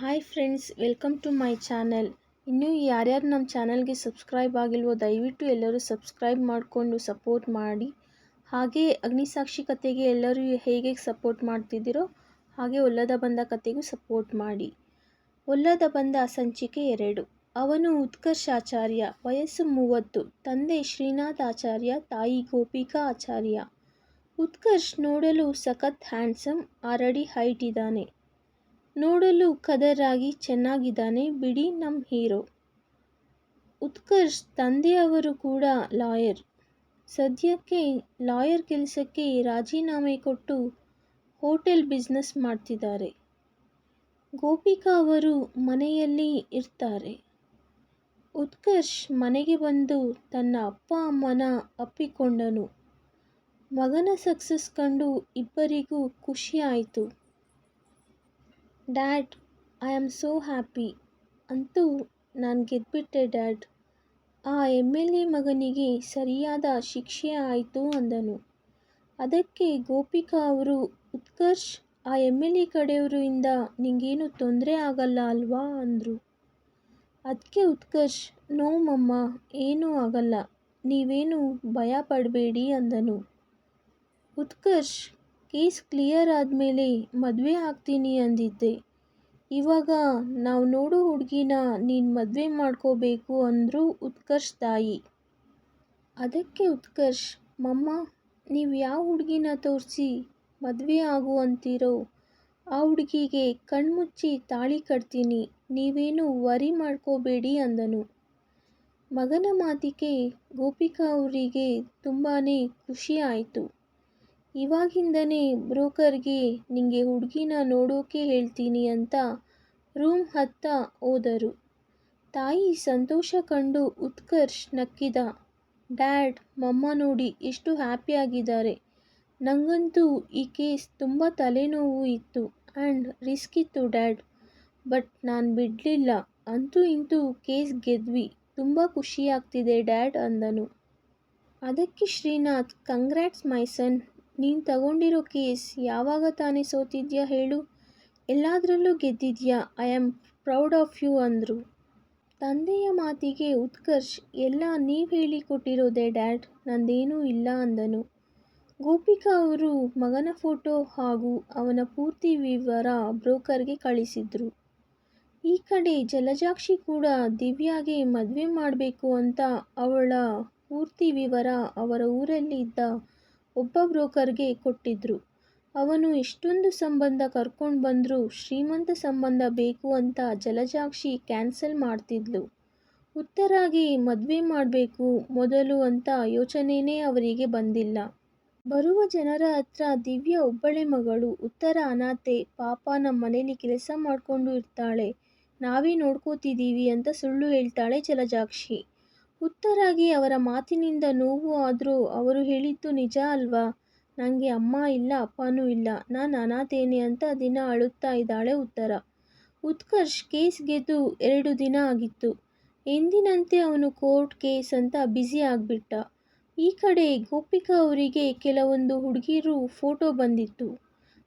Hi friends, welcome to my channel. ಇನ್ನೂ ಯಾರ್ಯಾರು ನಮ್ಮ ಚಾನಲ್ಗೆ ಸಬ್ಸ್ಕ್ರೈಬ್ ಆಗಿಲ್ವೋ ದಯವಿಟ್ಟು ಎಲ್ಲರೂ ಸಬ್ಸ್ಕ್ರೈಬ್ ಮಾಡಿಕೊಂಡು ಸಪೋರ್ಟ್ ಮಾಡಿ. ಹಾಗೆ ಅಗ್ನಿಸಾಕ್ಷಿ ಕತೆಗೆ ಎಲ್ಲರೂ ಹೇಗೆ ಸಪೋರ್ಟ್ ಮಾಡ್ತಿದ್ದೀರೋ ಹಾಗೆ ಒಲ್ಲದ ಬಂದ ಕತೆಗೂ ಸಪೋರ್ಟ್ ಮಾಡಿ. ಒಲ್ಲದ ಬಂದ ಸಂಚಿಕೆ 2. ಅವನು ಉತ್ಕರ್ಷ್ ಆಚಾರ್ಯ, ವಯಸ್ಸು 30, ತಂದೆ ಶ್ರೀನಾಥ್ ಆಚಾರ್ಯ, ತಾಯಿ ಗೋಪಿಕಾ ಆಚಾರ್ಯ. ಉತ್ಕರ್ಷ್ ನೋಡಲು ಸಖತ್ ಹ್ಯಾಂಡ್ಸಮ್, 6 ಅಡಿ ಹೈಟ್ ಇದ್ದಾನೆ. ನೋಡಲು ಕದರ್ ಆಗಿ ಚೆನ್ನಾಗಿದ್ದಾನೆ ಬಿಡಿ ನಮ್ಮ ಹೀರೋ. ಉತ್ಕರ್ಷ್ ತಂದೆಯವರು ಕೂಡ ಲಾಯರ್. ಸದ್ಯಕ್ಕೆ ಲಾಯರ್ ಕೆಲಸಕ್ಕೆ ರಾಜೀನಾಮೆ ಕೊಟ್ಟು ಹೋಟೆಲ್ ಬಿಸ್ನೆಸ್ ಮಾಡ್ತಿದ್ದಾರೆ. ಗೋಪಿಕಾ ಅವರು ಮನೆಯಲ್ಲಿ ಇರ್ತಾರೆ. ಉತ್ಕರ್ಷ್ ಮನೆಗೆ ಬಂದು ತನ್ನ ಅಪ್ಪ ಅಮ್ಮನ ಅಪ್ಪಿಕೊಂಡನು. ಮಗನ ಸಕ್ಸಸ್ ಕಂಡು ಇಬ್ಬರಿಗೂ ಖುಷಿ ಆಯಿತು. Dad, I am so happy. ಅಂತೂ ನಾನು ಗೆದ್ಬಿಟ್ಟೆ ಡ್ಯಾಡ್. ಆ MLA ಮಗನಿಗೆ ಸರಿಯಾದ ಶಿಕ್ಷೆ ಆಯಿತು ಅಂದನು. ಅದಕ್ಕೆ ಗೋಪಿಕಾ ಅವರು, ಉತ್ಕರ್ಷ್, ಆ MLA ಕಡೆಯವರು ಇಂದ ನಿಂಗೇನು ತೊಂದರೆ ಆಗಲ್ಲ ಅಲ್ವಾ ಅಂದರು. ಅದಕ್ಕೆ ಉತ್ಕರ್ಷ್, ನೋ ಮಮ್ಮ, ಏನೂ ಆಗಲ್ಲ, ನೀವೇನು ಭಯ ಪಡಬೇಡಿ ಅಂದನು. ಉತ್ಕರ್ಷ್, ಕೇಸ್ ಕ್ಲಿಯರ್ ಆದಮೇಲೆ ಮದುವೆ ಆಗ್ತೀನಿ ಅಂದಿದ್ದೆ. ಇವಾಗ ನಾವು ನೋಡೋ ಹುಡುಗಿನ ನೀನು ಮದುವೆ ಮಾಡ್ಕೋಬೇಕು ಅಂದರು ಉತ್ಕರ್ಷ್ ತಾಯಿ. ಅದಕ್ಕೆ ಉತ್ಕರ್ಷ್, ಮಮ್ಮ, ನೀವು ಯಾವ ಹುಡುಗಿನ ತೋರಿಸಿ ಮದುವೆ ಆಗು ಅಂತೀರೋ ಆ ಹುಡುಗಿಗೆ ಕಣ್ಮುಚ್ಚಿ ತಾಳಿ ಕಟ್ತೀನಿ, ನೀವೇನು ವರಿ ಮಾಡ್ಕೋಬೇಡಿ ಅಂದನು. ಮಗನ ಮಾತಿಗೆ ಗೋಪಿಕಾ ಅವರಿಗೆ ತುಂಬಾ ಖುಷಿ ಆಯಿತು. ಇವಾಗಿಂದನೇ ಬ್ರೋಕರ್ಗೆ ನಿಂಗೆ ಹುಡುಗಿನ ನೋಡೋಕೆ ಹೇಳ್ತೀನಿ ಅಂತ ರೂಮ್ ಹತ್ತ ಹೋದರು. ತಾಯಿ ಸಂತೋಷ ಕಂಡು ಉತ್ಕರ್ಷ್ ನಕ್ಕಿದ. ಡ್ಯಾಡ್, ಮಮ್ಮ ನೋಡಿ ಎಷ್ಟು ಹ್ಯಾಪಿಯಾಗಿದ್ದಾರೆ. ನನಗಂತೂ ಈ ಕೇಸ್ ತುಂಬ ತಲೆನೋವು ಇತ್ತು ಆ್ಯಂಡ್ ರಿಸ್ಕ್ ಇತ್ತು ಡ್ಯಾಡ್, ಬಟ್ ನಾನು ಬಿಡಲಿಲ್ಲ. ಅಂತೂ ಇಂತೂ ಕೇಸ್ ಗೆದ್ವಿ, ತುಂಬ ಖುಷಿಯಾಗ್ತಿದೆ ಡ್ಯಾಡ್ ಅಂದನು. ಅದಕ್ಕೆ ಶ್ರೀನಾಥ್, ಕಂಗ್ರ್ಯಾಟ್ಸ್ ಮೈ ಸನ್, ನೀನು ತಗೊಂಡಿರೋ ಕೇಸ್ ಯಾವಾಗ ತಾನೇ ಸೋತಿದ್ಯಾ ಹೇಳು, ಎಲ್ಲದರಲ್ಲೂ ಗೆದ್ದಿದ್ಯಾ, I am proud of you ಅಂದರು. ತಂದೆಯ ಮಾತಿಗೆ ಉತ್ಕರ್ಷ್, ಎಲ್ಲ ನೀವು ಹೇಳಿಕೊಟ್ಟಿರೋದೇ ಡ್ಯಾಡ್, ನಂದೇನೂ ಇಲ್ಲ ಅಂದನು. ಗೋಪಿಕಾ ಅವರು ಮಗನ ಫೋಟೋ ಹಾಗೂ ಅವನ ಪೂರ್ತಿ ವಿವರ ಬ್ರೋಕರ್ಗೆ ಕಳಿಸಿದ್ರು. ಈ ಕಡೆ ಜಲಜಾಕ್ಷಿ ಕೂಡ ದಿವ್ಯಾಗೆ ಮದುವೆ ಮಾಡಬೇಕು ಅಂತ ಅವಳ ಪೂರ್ತಿ ವಿವರ ಅವರ ಊರಲ್ಲಿ ಇದ್ದ ಒಬ್ಬ ಬ್ರೋಕರ್ಗೆ ಕೊಟ್ಟಿದ್ರು. ಅವನು ಎಷ್ಟೊಂದು ಸಂಬಂಧ ಕರ್ಕೊಂಡು ಬಂದರೂ ಶ್ರೀಮಂತ ಸಂಬಂಧ ಬೇಕು ಅಂತ ಜಲಜಾಕ್ಷಿ ಕ್ಯಾನ್ಸಲ್ ಮಾಡ್ತಿದ್ಲು. ಉತ್ತರಾಗೆ ಮದುವೆ ಮಾಡಬೇಕು ಮೊದಲು ಅಂತ ಯೋಚನೆನೇ ಅವರಿಗೆ ಬಂದಿಲ್ಲ. ಬರುವ ಜನರ ಹತ್ರ ದಿವ್ಯಾ ಒಬ್ಬಳೆ ಮಗಳು, ಉತ್ತರ ಅನಾಥೆ, ಪಾಪ ನಮ್ಮ ಮನೇಲಿ ಕೆಲಸ ಮಾಡಿಕೊಂಡು ಇರ್ತಾಳೆ, ನಾವೇ ನೋಡ್ಕೋತಿದ್ದೀವಿ ಅಂತ ಸುಳ್ಳು ಹೇಳ್ತಾಳೆ ಜಲಜಾಕ್ಷಿ. ಉತ್ತರಾಗೆ ಅವರ ಮಾತಿನಿಂದ ನೋವು ಆದರೂ ಅವರು ಹೇಳಿದ್ದು ನಿಜ ಅಲ್ವಾ, ನನಗೆ ಅಮ್ಮ ಇಲ್ಲ ಅಪ್ಪನೂ ಇಲ್ಲ, ನಾನು ಅನಾಥೇನೆ ಅಂತ ದಿನ ಅಳುತ್ತಾ ಇದ್ದಾಳೆ ಉತ್ತರ. ಉತ್ಕರ್ಷ್ ಕೇಸ್ ಗೆದ್ದು 2 ದಿನ ಆಗಿತ್ತು. ಎಂದಿನಂತೆ ಅವನು ಕೋರ್ಟ್ ಕೇಸ್ ಅಂತ ಬ್ಯುಸಿ ಆಗಿಬಿಟ್ಟ. ಈ ಕಡೆ ಗೋಪಿಕಾ ಅವರಿಗೆ ಕೆಲವೊಂದು ಹುಡುಗಿರು ಫೋಟೋ ಬಂದಿತ್ತು.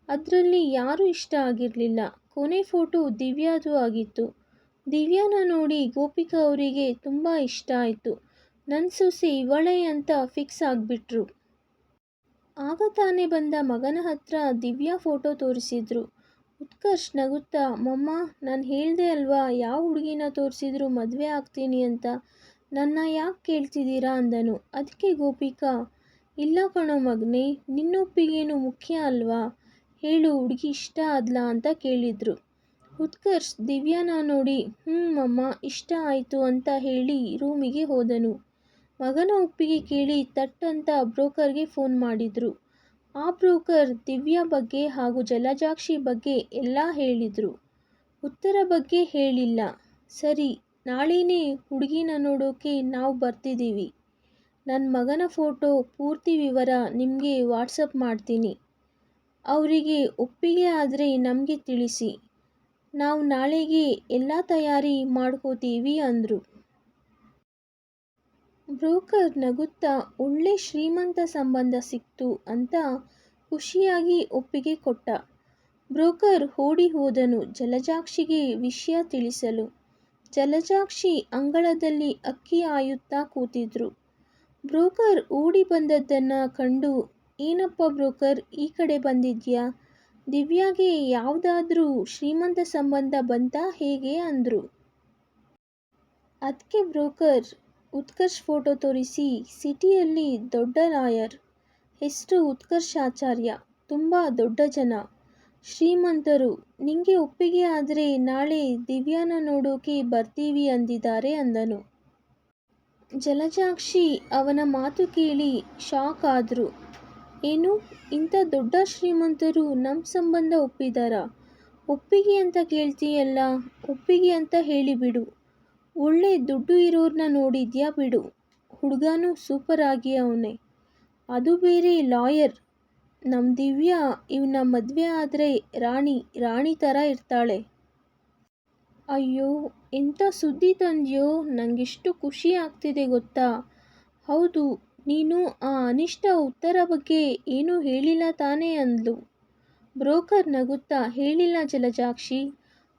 ಅದರಲ್ಲಿ ಯಾರೂ ಇಷ್ಟ ಆಗಿರಲಿಲ್ಲ. ಕೊನೆ ಫೋಟೋ ದಿವ್ಯಾದು ಆಗಿತ್ತು. ದಿವ್ಯಾನ ನೋಡಿ ಗೋಪಿಕಾ ಅವರಿಗೆ ತುಂಬ ಇಷ್ಟ ಆಯಿತು. ನನ್ನ ಸೊಸೆ ಇವಳೇ ಅಂತ ಫಿಕ್ಸ್ ಆಗಿಬಿಟ್ರು. ಆಗ ತಾನೇ ಬಂದ ಮಗನ ಹತ್ರ ದಿವ್ಯಾ ಫೋಟೋ ತೋರಿಸಿದ್ರು. ಉತ್ಕರ್ಷ್ ನಗುತ್ತಾ, ಮಮ್ಮ, ನಾನು ಹೇಳ್ದೆ ಅಲ್ವಾ ಯಾವ ಹುಡುಗಿನ ತೋರಿಸಿದ್ರು ಮದುವೆ ಆಗ್ತೀನಿ ಅಂತ, ನನ್ನ ಯಾಕೆ ಕೇಳ್ತಿದ್ದೀರಾ ಅಂದನು. ಅದಕ್ಕೆ ಗೋಪಿಕಾ, ಇಲ್ಲ ಕಣೋ ಮಗನೇ, ನಿನ್ನೊಪ್ಪಿಗೇನು ಮುಖ್ಯ ಅಲ್ವಾ, ಹೇಳು ಹುಡುಗಿ ಇಷ್ಟ ಆದ್ಲಾ ಅಂತ ಕೇಳಿದ್ರು. ಉತ್ಕರ್ಷ್ ದಿವ್ಯಾನ ನೋಡಿ ಮಮ್ಮ, ಇಷ್ಟ ಆಯಿತು ಅಂತ ಹೇಳಿ ರೂಮಿಗೆ ಹೋದನು. ಮಗನ ಒಪ್ಪಿಗೆ ಕೇಳಿ ತಟ್ಟಂತ ಬ್ರೋಕರ್ಗೆ ಫೋನ್ ಮಾಡಿದ್ರು. ಆ ಬ್ರೋಕರ್ ದಿವ್ಯಾ ಬಗ್ಗೆ ಹಾಗೂ ಜಲಜಾಕ್ಷಿ ಬಗ್ಗೆ ಎಲ್ಲ ಹೇಳಿದ್ರು. ಉತ್ತರ ಬಗ್ಗೆ ಹೇಳಿಲ್ಲ. ಸರಿ, ನಾಳೆನೇ ಹುಡುಗಿನ ನೋಡೋಕೆ ನಾವು ಬರ್ತಿದ್ದೀವಿ. ನನ್ನ ಮಗನ ಫೋಟೋ ಪೂರ್ತಿ ವಿವರ ನಿಮಗೆ ವಾಟ್ಸಪ್ ಮಾಡ್ತೀನಿ. ಅವರಿಗೆ ಒಪ್ಪಿಗೆ ಆದರೆ ನಮಗೆ ತಿಳಿಸಿ, ನಾವು ನಾಳೆಗೆ ಎಲ್ಲ ತಯಾರಿ ಮಾಡ್ಕೋತೀವಿ ಅಂದರು. ಬ್ರೋಕರ್ ನಗುತ್ತಾ ಒಳ್ಳೆ ಶ್ರೀಮಂತ ಸಂಬಂಧ ಸಿಕ್ತು ಅಂತ ಖುಷಿಯಾಗಿ ಒಪ್ಪಿಗೆ ಕೊಟ್ಟ. ಬ್ರೋಕರ್ ಓಡಿ ಹೋದನು ಜಲಜಾಕ್ಷಿಗೆ ವಿಷಯ ತಿಳಿಸಲು. ಜಲಜಾಕ್ಷಿ ಅಂಗಳದಲ್ಲಿ ಅಕ್ಕಿ ಆಯುತ್ತಾ ಕೂತಿದ್ರು. ಬ್ರೋಕರ್ ಓಡಿ ಬಂದದ್ದನ್ನು ಕಂಡು, ಏನಪ್ಪ ಬ್ರೋಕರ್, ಈ ಕಡೆ ಬಂದಿದ್ಯಾ? ದಿವ್ಯಾಗೆ ಯಾವುದಾದ್ರೂ ಶ್ರೀಮಂತ ಸಂಬಂಧ ಬಂತಾ ಹೇಗೆ ಅಂದರು. ಅದಕ್ಕೆ ಬ್ರೋಕರ್ ಉತ್ಕರ್ಷ್ ಫೋಟೋ ತೋರಿಸಿ, ಸಿಟಿಯಲ್ಲಿ ದೊಡ್ಡ ಲಾಯರ್, ಹೆಸರು ಉತ್ಕರ್ಷಾಚಾರ್ಯ, ತುಂಬ ದೊಡ್ಡ ಜನ, ಶ್ರೀಮಂತರು, ನಿಂಗೆ ಒಪ್ಪಿಗೆ ಆದರೆ ನಾಳೆ ದಿವ್ಯಾನ ನೋಡೋಕೆ ಬರ್ತೀವಿ ಅಂದಿದ್ದಾರೆ ಅಂದನು. ಜಲಜಾಕ್ಷಿ ಅವನ ಮಾತು ಕೇಳಿ ಶಾಕ್ ಆದ್ರು. ಏನು, ಇಂಥ ದೊಡ್ಡ ಶ್ರೀಮಂತರು ನಮ್ಮ ಸಂಬಂಧ ಒಪ್ಪಿದಾರಾ? ಒಪ್ಪಿಗೆ ಅಂತ ಕೇಳ್ತೀಯಲ್ಲ, ಒಪ್ಪಿಗೆ ಅಂತ ಹೇಳಿಬಿಡು. ಒಳ್ಳೆ ದುಡ್ಡು ಇರೋರ್ನ ನೋಡಿದ್ಯಾ ಬಿಡು. ಹುಡುಗನೂ ಸೂಪರ್ ಆಗಿ ಅವನೇ, ಅದು ಬೇರೆ ಲಾಯರ್. ನಮ್ಮ ದಿವ್ಯಾ ಇವನ ಮದುವೆ ಆದರೆ ರಾಣಿ ಥರ ಇರ್ತಾಳೆ. ಅಯ್ಯೋ, ಎಂಥ ಸುದ್ದಿ ತಂದ್ಯೋ, ನನಗೆಷ್ಟು ಖುಷಿ ಆಗ್ತಿದೆ ಗೊತ್ತಾ? ಹೌದು, ನೀನು ಆ ಅನಿಷ್ಟ ಉತ್ತರ ಬಗ್ಗೆ ಏನೂ ಹೇಳಿಲ್ಲ ತಾನೇ ಅಂದ್ಲು. ಬ್ರೋಕರ್ ನಗುತ್ತಾ, ಹೇಳಿಲ್ಲ ಜಲಜಾಕ್ಷಿ,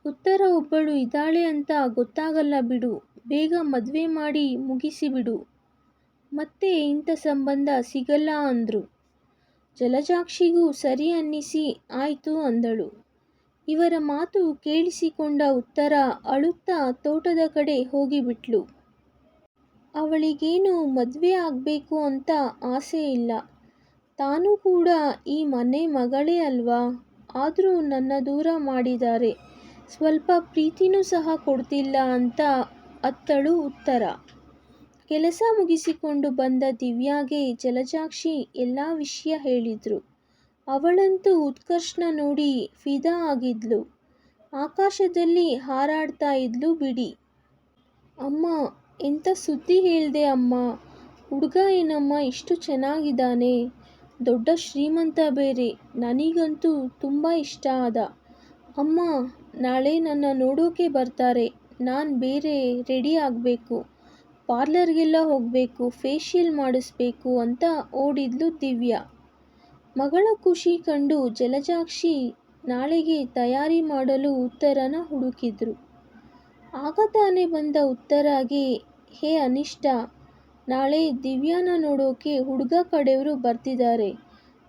ಉತ್ತರ ಒಬ್ಬಳು ಇದ್ದಾಳೆ ಅಂತ ಗೊತ್ತಾಗಲ್ಲ ಬಿಡು, ಬೇಗ ಮದುವೆ ಮಾಡಿ ಮುಗಿಸಿಬಿಡು, ಮತ್ತೆ ಇಂಥ ಸಂಬಂಧ ಸಿಗಲ್ಲ ಅಂದರು. ಜಲಜಾಕ್ಷಿಗೂ ಸರಿ ಅನ್ನಿಸಿ ಆಯಿತು ಅಂದಳು. ಇವರ ಮಾತು ಕೇಳಿಸಿಕೊಂಡ ಉತ್ತರ ಅಳುತ್ತಾ ತೋಟದ ಕಡೆ ಹೋಗಿಬಿಟ್ಲು. ಅವಳಿಗೇನು ಮದುವೆ ಆಗಬೇಕು ಅಂತ ಆಸೆ ಇಲ್ಲ. ತಾನೂ ಕೂಡ ಈ ಮನೆ ಮಗಳೇ ಅಲ್ವಾ, ಆದರೂ ನನ್ನ ದೂರ ಮಾಡಿದ್ದಾರೆ, ಸ್ವಲ್ಪ ಪ್ರೀತಿನೂ ಸಹ ಕೊಡ್ತಿಲ್ಲ ಅಂತ ಅತ್ತಳು ಉತ್ತರ. ಕೆಲಸ ಮುಗಿಸಿಕೊಂಡು ಬಂದ ದಿವ್ಯಾಗೆ ಜಲಜಾಕ್ಷಿ ಎಲ್ಲ ವಿಷಯ ಹೇಳಿದ್ರು. ಅವಳಂತೂ ಉತ್ಕರ್ಷ್ನ ನೋಡಿ ಫಿದಾ ಆಗಿದ್ಲು. ಆಕಾಶದಲ್ಲಿ ಹಾರಾಡ್ತಾ ಇದ್ಲು ಬಿಡಿ. ಅಮ್ಮ, ಎಂಥ ಸುದ್ದಿ ಹೇಳ್ದೆ ಅಮ್ಮ, ಹುಡುಗ ಏನಮ್ಮ ಇಷ್ಟು ಚೆನ್ನಾಗಿದ್ದಾನೆ, ದೊಡ್ಡ ಶ್ರೀಮಂತ ಬೇರೆ, ನನಗಂತೂ ತುಂಬ ಇಷ್ಟ ಆದ. ಅಮ್ಮ, ನಾಳೆ ನನ್ನ ನೋಡೋಕೆ ಬರ್ತಾರೆ, ನಾನು ಬೇರೆ ರೆಡಿ ಆಗಬೇಕು, ಪಾರ್ಲರ್ಗೆಲ್ಲ ಹೋಗಬೇಕು, ಫೇಶಿಯಲ್ ಮಾಡಿಸ್ಬೇಕು ಅಂತ ಓಡಿದ್ಲು ದಿವ್ಯಾ. ಮಗಳ ಖುಷಿ ಕಂಡು ಜಲಜಾಕ್ಷಿ ನಾಳೆಗೆ ತಯಾರಿ ಮಾಡಲು ಉತ್ತರನ ಹುಡುಕಿದ್ರು. ಆಗ ತಾನೇ ಬಂದ ಉತ್ತರಾಗೆ, ಹೇ ಅನಿಷ್ಟ, ನಾಳೆ ದಿವ್ಯಾನ ನೋಡೋಕೆ ಹುಡುಗ ಕಡೆಯವರು ಬರ್ತಿದ್ದಾರೆ,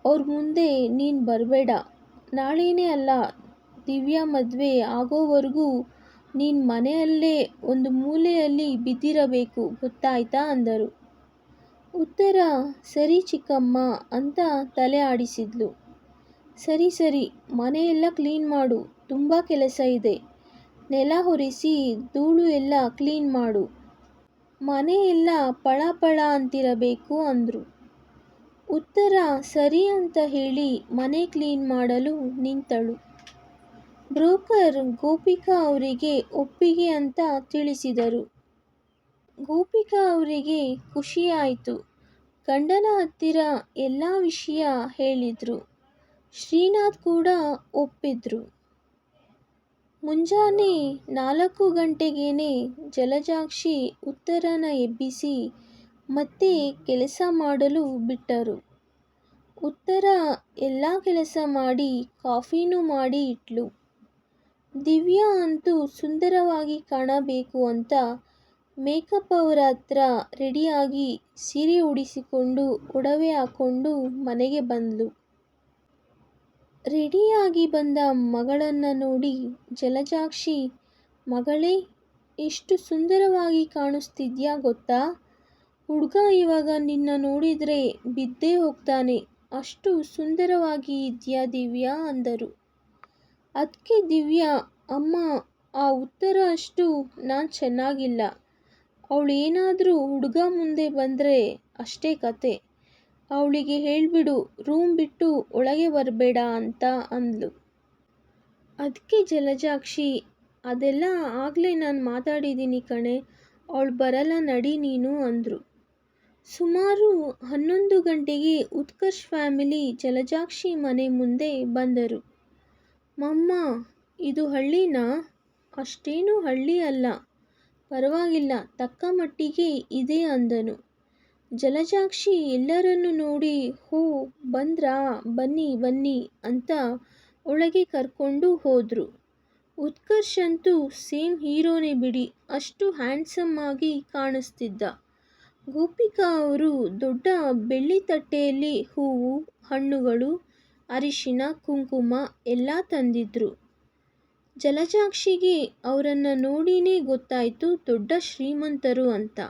ಅವ್ರ ಮುಂದೆ ನೀನು ಬರಬೇಡ. ನಾಳೆನೇ ಅಲ್ಲ, ದಿವ್ಯಾ ಮದುವೆ ಆಗೋವರೆಗೂ ನೀನು ಮನೆಯಲ್ಲೇ ಒಂದು ಮೂಲೆಯಲ್ಲಿ ಬಿದ್ದಿರಬೇಕು, ಗೊತ್ತಾಯ್ತಾ ಅಂದರು. ಉತ್ತರ ಸರಿ ಚಿಕ್ಕಮ್ಮ ಅಂತ ತಲೆ ಆಡಿಸಿದ್ಲು. ಸರಿ ಸರಿ, ಮನೆಯೆಲ್ಲ ಕ್ಲೀನ್ ಮಾಡು, ತುಂಬ ಕೆಲಸ ಇದೆ, ನೆಲ ಒರೆಸಿ ಧೂಳು ಎಲ್ಲ ಕ್ಲೀನ್ ಮಾಡು, ಮನೆಯೆಲ್ಲ ಪಳ ಪಳ ಅಂತಿರಬೇಕು ಅಂದರು. ಉತ್ತರ ಸರಿ ಅಂತ ಹೇಳಿ ಮನೆ ಕ್ಲೀನ್ ಮಾಡಲು ನಿಂತಳು. ಬ್ರೋಕರ್ ಗೋಪಿಕಾ ಅವರಿಗೆ ಒಪ್ಪಿಗೆ ಅಂತ ತಿಳಿಸಿದರು. ಗೋಪಿಕಾ ಅವರಿಗೆ ಖುಷಿಯಾಯಿತು. ಗಂಡನ ಹತ್ತಿರ ಎಲ್ಲ ವಿಷಯ ಹೇಳಿದ್ರು. ಶ್ರೀನಾಥ್ ಕೂಡ ಒಪ್ಪಿದ್ರು. ಮುಂಜಾನೆ 4 ಗಂಟೆಗೇನೆ ಜಲಜಾಕ್ಷಿ ಉತ್ತರನ ಎಬ್ಬಿಸಿ ಮತ್ತೆ ಕೆಲಸ ಮಾಡಲು ಬಿಟ್ಟರು. ಉತ್ತರ ಎಲ್ಲ ಕೆಲಸ ಮಾಡಿ ಕಾಫಿನೂ ಮಾಡಿ ಇಟ್ಲು. ದಿವ್ಯಾ ಅಂತೂ ಸುಂದರವಾಗಿ ಕಾಣಬೇಕು ಅಂತ ಮೇಕಪ್ ಅವರ ಹತ್ರ ರೆಡಿಯಾಗಿ ಸೀರೆ ಉಡಿಸಿಕೊಂಡು ಒಡವೆ ಹಾಕ್ಕೊಂಡು ಮನೆಗೆ ಬಂದಳು. ರೆಡಿಯಾಗಿ ಬಂದ ಮಗಳನ್ನು ನೋಡಿ ಜಲಜಾಕ್ಷಿ, ಮಗಳೇ, ಎಷ್ಟು ಸುಂದರವಾಗಿ ಕಾಣಿಸ್ತಿದ್ಯಾ ಗೊತ್ತಾ? ಹುಡುಗ ಇವಾಗ ನಿನ್ನ ನೋಡಿದರೆ ಬಿದ್ದೇ ಹೋಗ್ತಾನೆ, ಅಷ್ಟು ಸುಂದರವಾಗಿ ಇದೆಯಾ ದಿವ್ಯಾ ಅಂದರು. ಅದಕ್ಕೆ ದಿವ್ಯಾ, ಅಮ್ಮ, ಆ ಉತ್ತರ ಅಷ್ಟು ನಾನು ಚೆನ್ನಾಗಿಲ್ಲ, ಅವಳು ಏನಾದರೂ ಹುಡುಗ ಮುಂದೆ ಬಂದರೆ ಅಷ್ಟೇ ಕತೆ, ಅವಳಿಗೆ ಹೇಳಿಬಿಡು ರೂಮ್ ಬಿಟ್ಟು ಒಳಗೆ ಬರಬೇಡ ಅಂತ ಅಂದ್ಲು. ಅದಕ್ಕೆ ಜಲಜಾಕ್ಷಿ, ಅದೆಲ್ಲ ಆಗಲೇ ನಾನು ಮಾತಾಡಿದ್ದೀನಿ ಕಣೆ, ಅವಳು ಬರಲ್ಲ ನಡಿ ನೀನು ಅಂದರು. ಸುಮಾರು 11 ಗಂಟೆಗೆ ಉತ್ಕರ್ಷ್ ಫ್ಯಾಮಿಲಿ ಜಲಜಾಕ್ಷಿ ಮನೆ ಮುಂದೆ ಬಂದರು. ಮಮ್ಮ, ಇದು ಹಳ್ಳಿನಾ? ಅಷ್ಟೇನೂ ಹಳ್ಳಿ ಅಲ್ಲ, ಪರವಾಗಿಲ್ಲ, ತಕ್ಕ ಮಟ್ಟಿಗೆ ಇದೆ ಅಂದನು. ಜಲಜಾಕ್ಷಿ ಎಲ್ಲರನ್ನೂ ನೋಡಿ, ಹೋ ಬಂದ್ರಾ, ಬನ್ನಿ ಬನ್ನಿ ಅಂತ ಒಳಗೆ ಕರ್ಕೊಂಡು ಹೋದರು. ಉತ್ಕರ್ಷ್ ಅಂತೂ ಸೇಮ್ ಹೀರೋನೇ ಬಿಡಿ, ಅಷ್ಟು ಹ್ಯಾಂಡ್ಸಮ್ ಆಗಿ ಕಾಣಿಸ್ತಿದ್ದ. ಗೋಪಿಕಾ ಅವರು ದೊಡ್ಡ ಬೆಳ್ಳಿ ತಟ್ಟೆಯಲ್ಲಿ ಹೂವು, ಹಣ್ಣುಗಳು, ಅರಿಶಿನ, ಕುಂಕುಮ ಎಲ್ಲ ತಂದಿದ್ರು. ಜಲಜಾಕ್ಷಿಗೆ ಅವರನ್ನು ನೋಡಿನೇ ಗೊತ್ತಾಯಿತು ದೊಡ್ಡ ಶ್ರೀಮಂತರು ಅಂತ.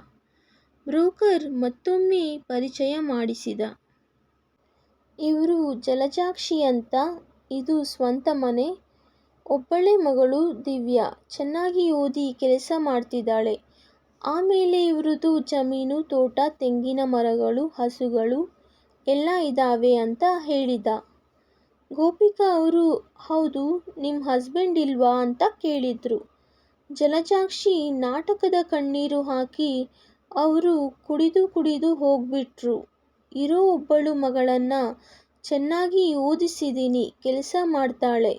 ಬ್ರೋಕರ್ ಮತ್ತೊಮ್ಮೆ ಪರಿಚಯ ಮಾಡಿಸಿದ. ಇವರು ಜಲಜಾಕ್ಷಿ ಅಂತ, ಇದು ಸ್ವಂತ ಮನೆ. ಒಬ್ಬಳೇ ಮಗಳು ದಿವ್ಯಾ, ಚೆನ್ನಾಗಿ ಓದಿ ಕೆಲಸ ಮಾಡ್ತಿದ್ದಾಳೆ. ಆಮೇಲೆ ಇವ್ರದ್ದು ಜಮೀನು, ತೋಟ, ತೆಂಗಿನ ಮರಗಳು, ಹಸುಗಳು ಎಲ್ಲ ಇದ್ದಾವೆ ಅಂತ ಹೇಳಿದ. ಗೋಪಿಕಾ ಅವರು ಹೌದು, ನಿಮ್ಮ ಹಸ್ಬೆಂಡ್ ಇಲ್ವಾ ಅಂತ ಕೇಳಿದ್ರು. ಜಲಜಾಕ್ಷಿ ನಾಟಕದ ಕಣ್ಣೀರು ಹಾಕಿ ಅವರು ಕುಡಿದು ಕುಡಿದು ಹೋಗ್ಬಿಟ್ರು. ಇರೋ ಒಬ್ಬಳು ಮಗಳನ್ನು ಚೆನ್ನಾಗಿ ಓದಿಸಿದ್ದೀನಿ, ಕೆಲಸ ಮಾಡ್ತಾಳೆ.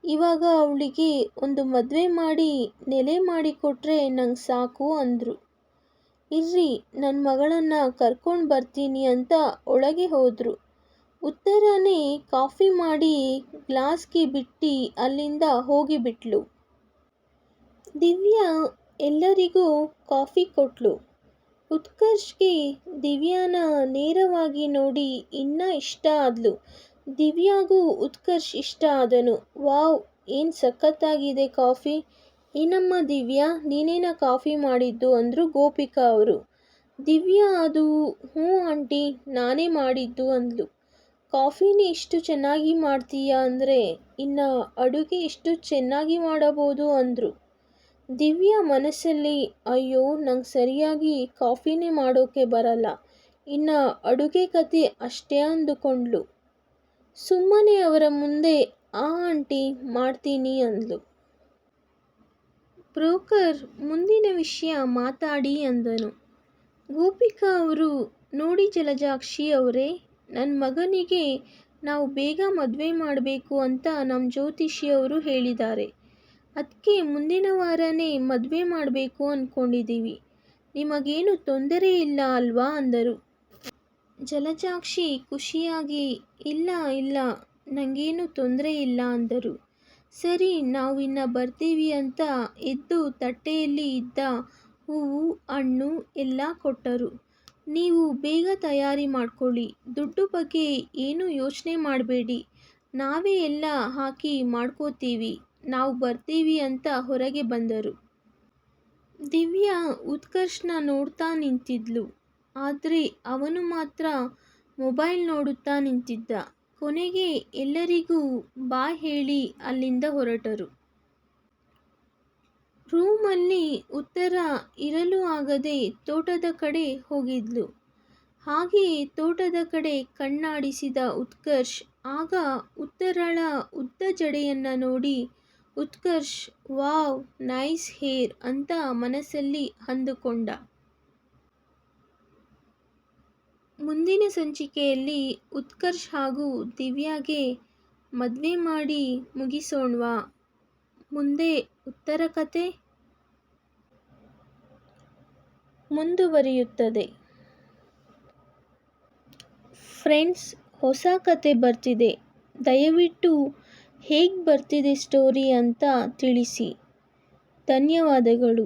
ಇವಾಗ ಅವಳಿಗೆ ಒಂದು ಮದುವೆ ಮಾಡಿ ನೆಲೆ ಮಾಡಿಕೊಟ್ರೆ ನಂಗೆ ಸಾಕು ಅಂದರು. ಇರ್ರಿ, ನನ್ನ ಮಗಳನ್ನು ಕರ್ಕೊಂಡು ಬರ್ತೀನಿ ಅಂತ ಒಳಗೆ ಹೋದರು. ಉತ್ತರನೇ ಕಾಫಿ ಮಾಡಿ ಗ್ಲಾಸ್ಗೆ ಬಿಟ್ಟು ಅಲ್ಲಿಂದ ಹೋಗಿಬಿಟ್ಲು. ದಿವ್ಯಾ ಎಲ್ಲರಿಗೂ ಕಾಫಿ ಕೊಟ್ಲು. ಉತ್ಕರ್ಷ್ಗೆ ದಿವ್ಯಾನ ನೇರವಾಗಿ ನೋಡಿ ಇನ್ನೂ ಇಷ್ಟ ಆದ್ಲು. ದಿವ್ಯಾಗೂ ಉತ್ಕರ್ಷ್ ಇಷ್ಟ ಆದನು. ವಾವ್, ಏನು ಸಖತ್ತಾಗಿದೆ ಕಾಫಿ. ಏನಮ್ಮ ದಿವ್ಯಾ, ನೀನೇನ ಕಾಫಿ ಮಾಡಿದ್ದು ಅಂದರು ಗೋಪಿಕಾ ಅವರು. ದಿವ್ಯಾ ಅದು ಹ್ಞೂ ಆಂಟಿ, ನಾನೇ ಮಾಡಿದ್ದು ಅಂದ್ಲು. ಕಾಫಿನೇ ಇಷ್ಟು ಚೆನ್ನಾಗಿ ಮಾಡ್ತೀಯಾ ಅಂದರೆ ಇನ್ನು ಅಡುಗೆ ಎಷ್ಟು ಚೆನ್ನಾಗಿ ಮಾಡಬಹುದು ಅಂದರು. ದಿವ್ಯಾ ಮನಸ್ಸಲ್ಲಿ ಅಯ್ಯೋ, ನಂಗೆ ಸರಿಯಾಗಿ ಕಾಫಿನೇ ಮಾಡೋಕೆ ಬರಲ್ಲ, ಇನ್ನು ಅಡುಗೆ ಕತೆ ಅಷ್ಟೇ ಅಂದುಕೊಂಡ್ಳು. ಸುಮ್ಮನೆ ಅವರ ಮುಂದೆ ಆಂಟಿ ಮಾಡ್ತೀನಿ ಅಂದ್ಲು. ಬ್ರೋಕರ್ ಮುಂದಿನ ವಿಷಯ ಮಾತಾಡಿ ಅಂದನು. ಗೋಪಿಕಾ ಅವರು ನೋಡಿ ಜಲಜಾಕ್ಷಿ ಅವರೇ, ನನ್ನ ಮಗನಿಗೆ ನಾವು ಬೇಗ ಮದುವೆ ಮಾಡಬೇಕು ಅಂತ ನಮ್ಮ ಜ್ಯೋತಿಷಿಯವರು ಹೇಳಿದ್ದಾರೆ. ಅದಕ್ಕೆ ಮುಂದಿನ ವಾರನೇ ಮದುವೆ ಮಾಡಬೇಕು ಅಂದ್ಕೊಂಡಿದ್ದೀವಿ. ನಿಮಗೇನು ತೊಂದರೆ ಇಲ್ಲ ಅಲ್ವಾ ಅಂದರು. ಜಲಜಾಕ್ಷಿ ಖುಷಿಯಾಗಿ ಇಲ್ಲ ಇಲ್ಲ, ನನಗೇನು ತೊಂದರೆ ಇಲ್ಲ ಅಂದರು. ಸರಿ, ನಾವಿನ್ನು ಬರ್ತೀವಿ ಅಂತ ಎದ್ದು ತಟ್ಟೆಯಲ್ಲಿ ಇದ್ದ ಹೂವು, ಹಣ್ಣು ಎಲ್ಲ ಕೊಟ್ಟರು. ನೀವು ಬೇಗ ತಯಾರಿ ಮಾಡ್ಕೊಳ್ಳಿ, ದುಡ್ಡು ಬಗ್ಗೆ ಏನೂ ಯೋಚನೆ ಮಾಡಬೇಡಿ, ನಾವೇ ಎಲ್ಲ ಹಾಕಿ ಮಾಡ್ಕೋತೀವಿ, ನಾವು ಬರ್ತೀವಿ ಅಂತ ಹೊರಗೆ ಬಂದರು. ದಿವ್ಯಾ ಉತ್ಕರ್ಷ್ನ ನೋಡ್ತಾ ನಿಂತಿದ್ಲು. ಆದರೆ ಅವನು ಮಾತ್ರ ಮೊಬೈಲ್ ನೋಡುತ್ತಾ ನಿಂತಿದ್ದ. ಕೊನೆಗೆ ಎಲ್ಲರಿಗೂ ಬಾಯ್ ಹೇಳಿ ಅಲ್ಲಿಂದ ಹೊರಟರು. ರೂಮಲ್ಲಿ ಉತ್ತರ ಇರಲು ಆಗದೆ ತೋಟದ ಕಡೆ ಹೋಗಿದ್ಲು. ಹಾಗೆಯೇ ತೋಟದ ಕಡೆ ಕಣ್ಣಾಡಿಸಿದ ಉತ್ಕರ್ಷ್ ಆಗ ಉತ್ತರಳ ಉದ್ದ ಜಡೆಯನ್ನು ನೋಡಿ ಉತ್ಕರ್ಷ್ ವಾವ್, ನೈಸ್ ಹೇರ್ ಅಂತ ಮನಸ್ಸಲ್ಲಿ ಅಂದುಕೊಂಡ. ಮುಂದಿನ ಸಂಚಿಕೆಯಲ್ಲಿ ಉತ್ಕರ್ಷ್ ಹಾಗೂ ದಿವ್ಯಾಗೆ ಮದುವೆ ಮಾಡಿ ಮುಗಿಸೋಣವಾ? ಮುಂದೆ ಉತ್ತರ ಕತೆ ಮುಂದುವರಿಯುತ್ತದೆ. ಫ್ರೆಂಡ್ಸ್, ಹೊಸ ಕತೆ ಬರ್ತಿದೆ. ದಯವಿಟ್ಟು ಹೇಗೆ ಬರ್ತಿದೆ ಸ್ಟೋರಿ ಅಂತ ತಿಳಿಸಿ. ಧನ್ಯವಾದಗಳು.